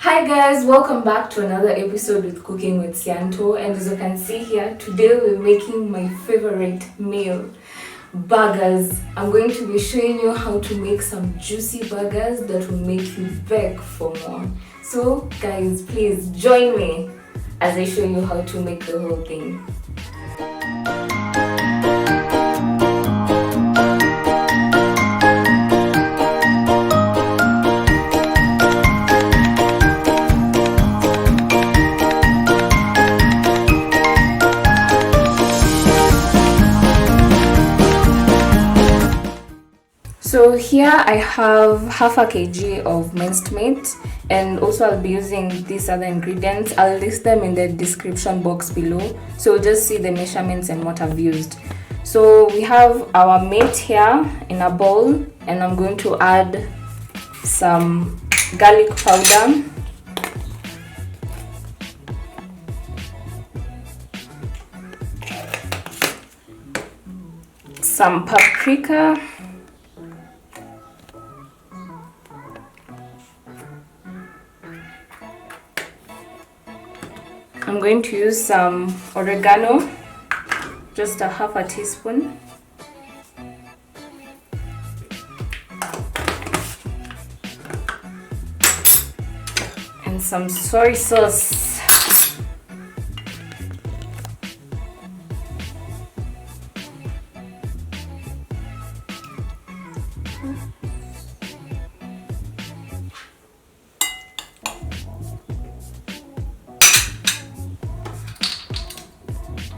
Hi guys, welcome back to another episode with Cooking with Cilantro, and as you can see here, today we're making my favorite meal, burgers. I'm going to be showing you how to make some juicy burgers that will make you beg for more. So guys, please join me as I show you how to make the whole thing. So here I have half a kg of minced meat, and also I'll be using these other ingredients. I'll list them in the description box below, so you'll just see the measurements and what I've used. So we have our meat here in a bowl, and I'm going to add some garlic powder, some paprika, I'm going to use some oregano, just a half a teaspoon, and some soy sauce.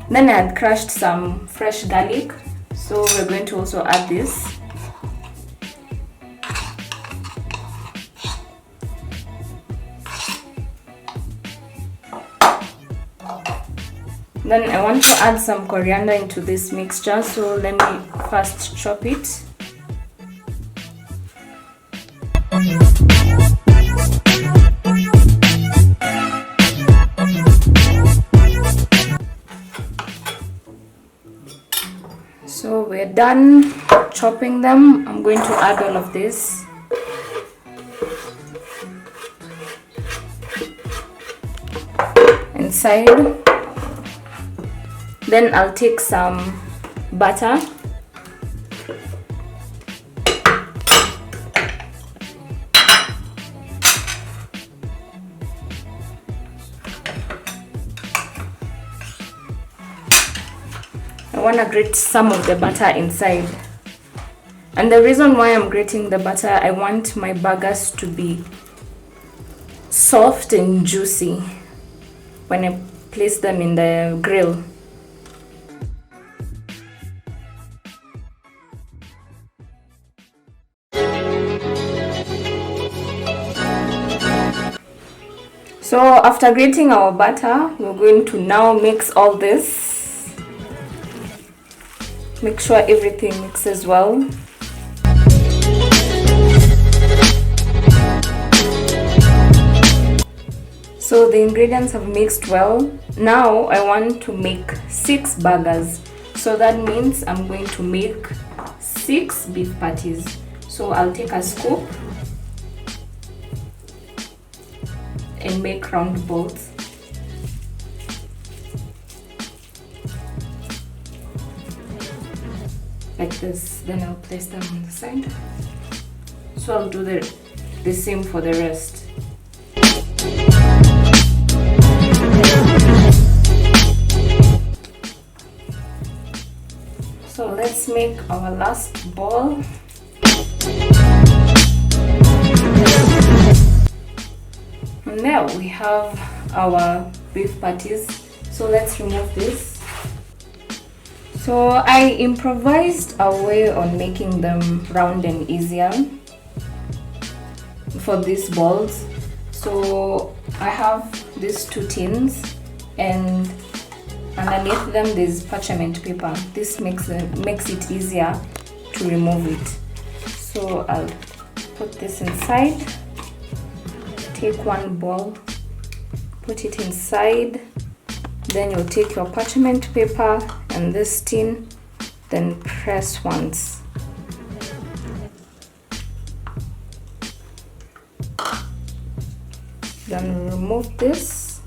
Then I had crushed some fresh garlic, so we're going to also add this. Then I want to add some coriander into this mixture, so let me first chop it. So we're done chopping them. I'm going to add all of this. Inside. Then I'll take some butter. I want to grate some of the butter inside, and the reason why I'm grating the butter, I want my burgers to be soft and juicy when I place them in the grill. So after grating our butter, we're going to now mix all this. Make sure everything mixes well. So the ingredients have mixed well. Now I want to make 6 burgers. So that means I'm going to make 6 beef patties. So I'll take a scoop and make round balls. Like this. Then I'll place them on the side. So I'll do the same for the rest. So let's make our last ball. And now we have our beef patties. So let's remove this. So I improvised a way on making them round and easier for these balls. So I have these 2 tins, and underneath them there's parchment paper. This makes it easier to remove it. So I'll put this inside, take one ball, put it inside. Then you'll take your parchment paper and this tin, then press once. Then remove this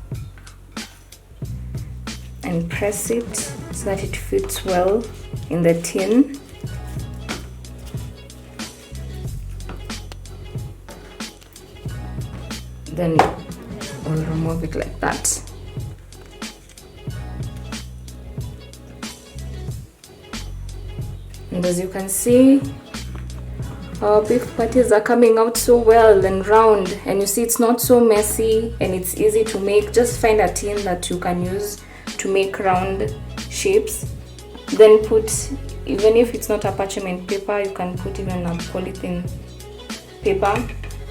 and press it so that it fits well in the tin. Then we'll remove it like that. And as you can see, our beef patties are coming out so well and round, and you see it's not so messy and it's easy to make. Just find a tin that you can use to make round shapes. Then put, even if it's not a parchment paper, you can put even a polythene paper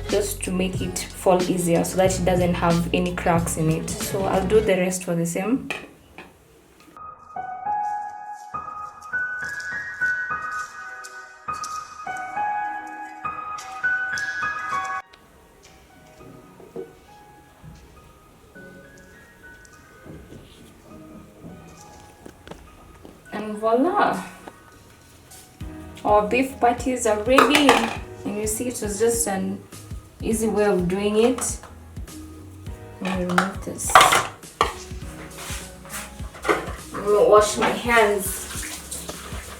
just to make it fall easier so that it doesn't have any cracks in it. So I'll do the rest for the same. And voila, our beef patties are ready. And you see, it was just an easy way of doing it. Let me remove this. I'm gonna wash my hands.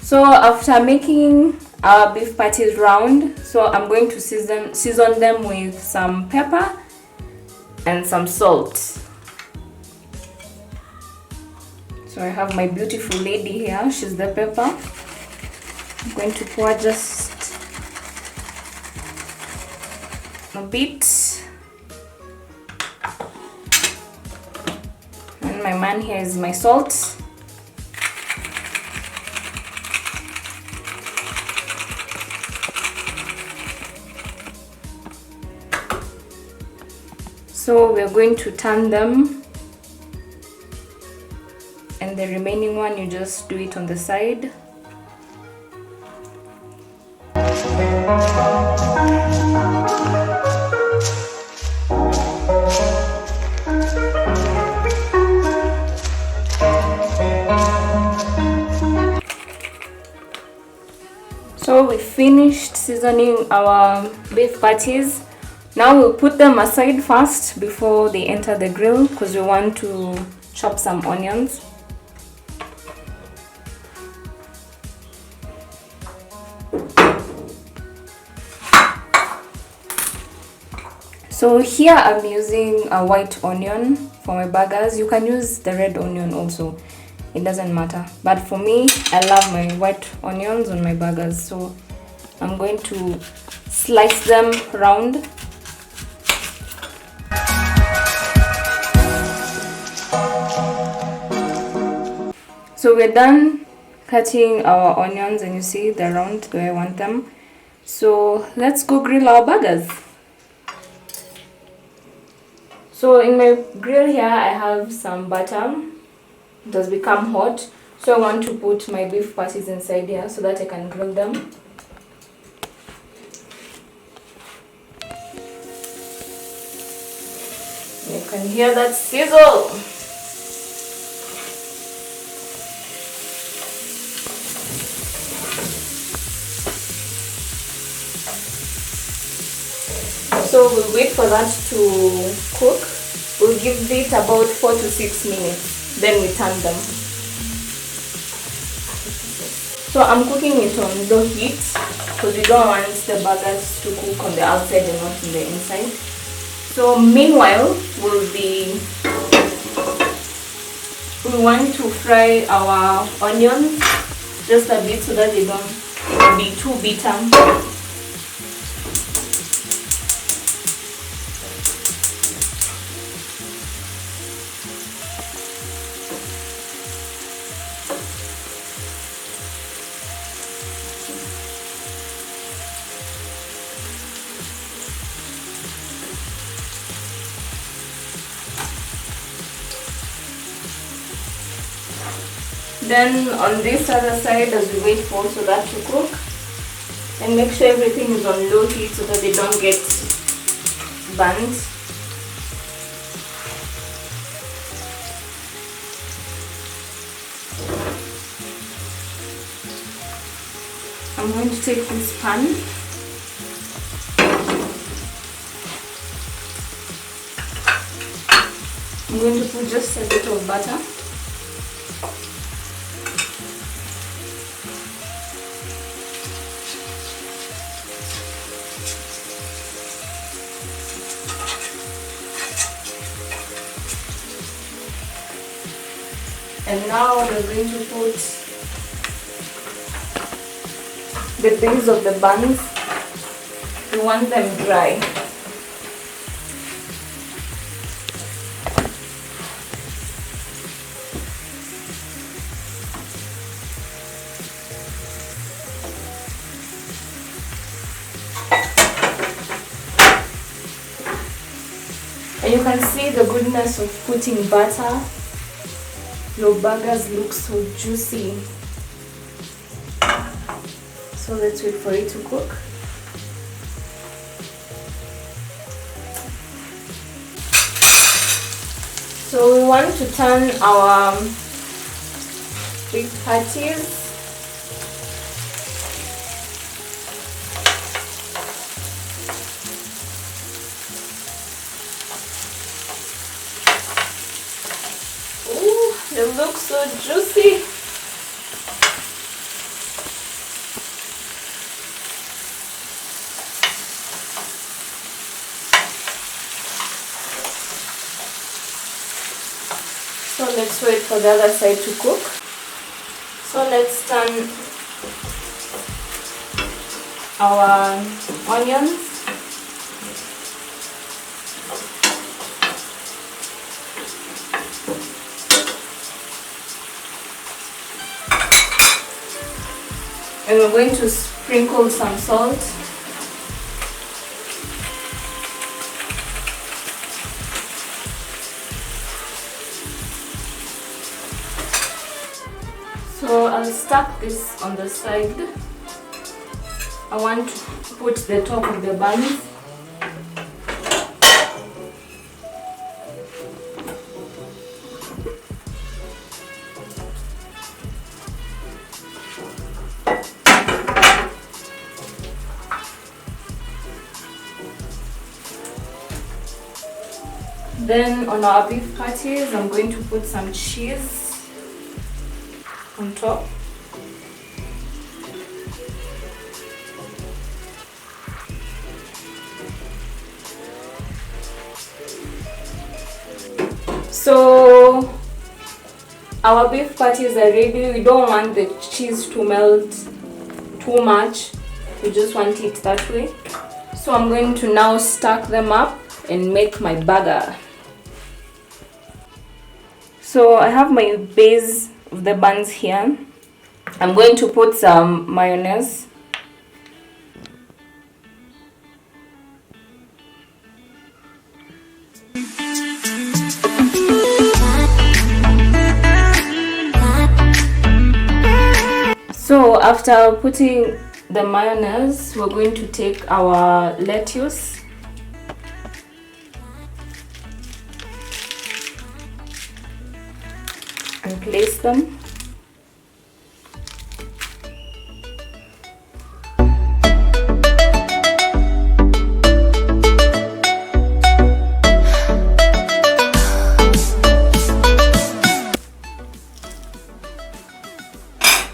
So after making our beef patties round, so I'm going to season them with some pepper and some salt. So I have my beautiful lady here, she's the pepper. I'm going to pour just a bit. And my man here is my salt. So we're going to turn them. And the remaining one, you just do it on the side. So we finished seasoning our beef patties. Now we'll put them aside first before they enter the grill, because we want to chop some onions. So here I'm using a white onion for my burgers. You can use the red onion also, it doesn't matter. But for me, I love my white onions on my burgers. So I'm going to slice them round. So we're done cutting our onions, and you see they're round the way I want them. So let's go grill our burgers. So in my grill here, I have some butter. It has become hot. So I want to put my beef patties inside here so that I can grill them. You can hear that sizzle. So we'll wait for that to cook. We'll give it about 4 to 6 minutes. Then we turn them. So I'm cooking it on low heat because we don't want the burgers to cook on the outside and not on the inside. So meanwhile, we want to fry our onions just a bit so that they don't be too bitter. Then on this other side, as we wait for that to cook, and make sure everything is on low heat so that they don't get burnt. I'm going to take this pan I'm going to put just a bit of butter. And now we're going to put the base of the buns. We want them dry. And you can see the goodness of putting butter. Your burgers look so juicy. So let's wait for it to cook. So we want to turn our beef patties. It looks so juicy. So let's wait for the other side to cook. So let's turn our onions. And we're going to sprinkle some salt. So I'll stack this on the side. I want to put the top of the buns. Then on our beef patties, I'm going to put some cheese on top. So our beef patties are ready. We don't want the cheese to melt too much. We just want it that way. So I'm going to now stack them up and make my burger. So I have my base of the buns here. I'm going to put some mayonnaise. So after putting the mayonnaise, we're going to take our lettuce and place them.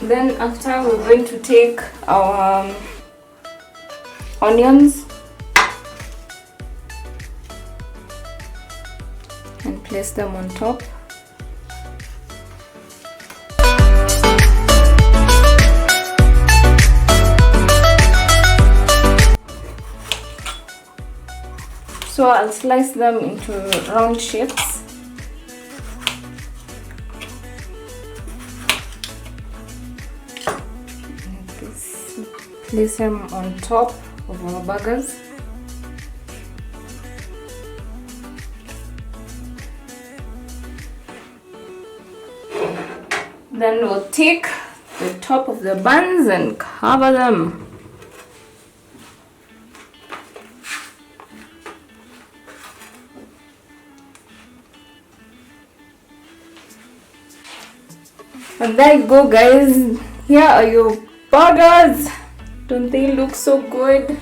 Then after, we're going to take our onions and place them on top. So I'll slice them into round shapes. Like this. Place them on top of our burgers. Then we'll take the top of the buns and cover them. And there you go, guys. Here are your burgers. Don't they look so good?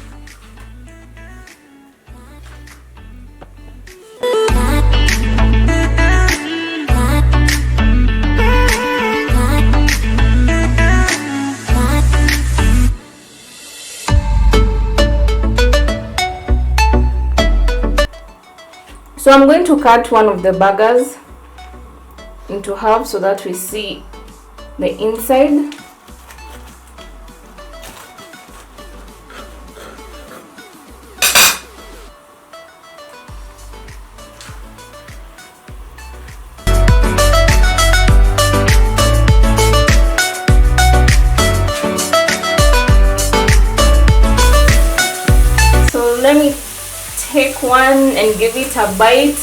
So I'm going to cut one of the burgers into half so that we see the inside. So let me take one and give it a bite.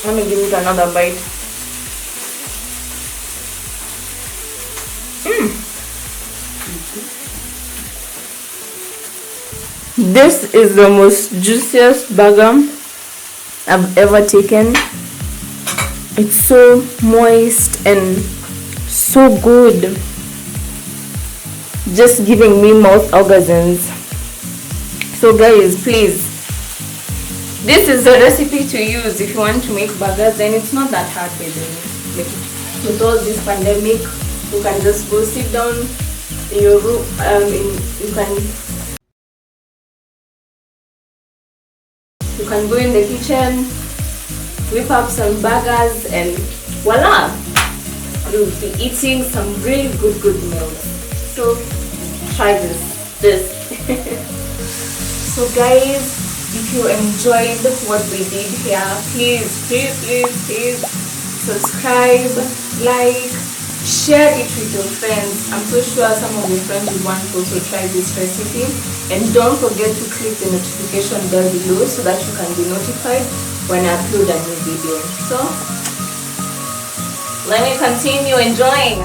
Let me give it another bite. This is the most juiciest burger I've ever taken. It's so moist and so good, just giving me mouth orgasms. So guys, please, this is the recipe to use if you want to make burgers, and it's not that hard by the way. Like, with all this pandemic, you can just go sit down in your room, you can go in the kitchen, whip up some burgers, and voila, you'll be eating some really good meals. So try this. So guys, if you enjoyed what we did here, please subscribe, like, share it with your friends. I'm so sure some of your friends will want to also try this recipe. And don't forget to click the notification bell below so that you can be notified when I upload a new video. So let me continue enjoying.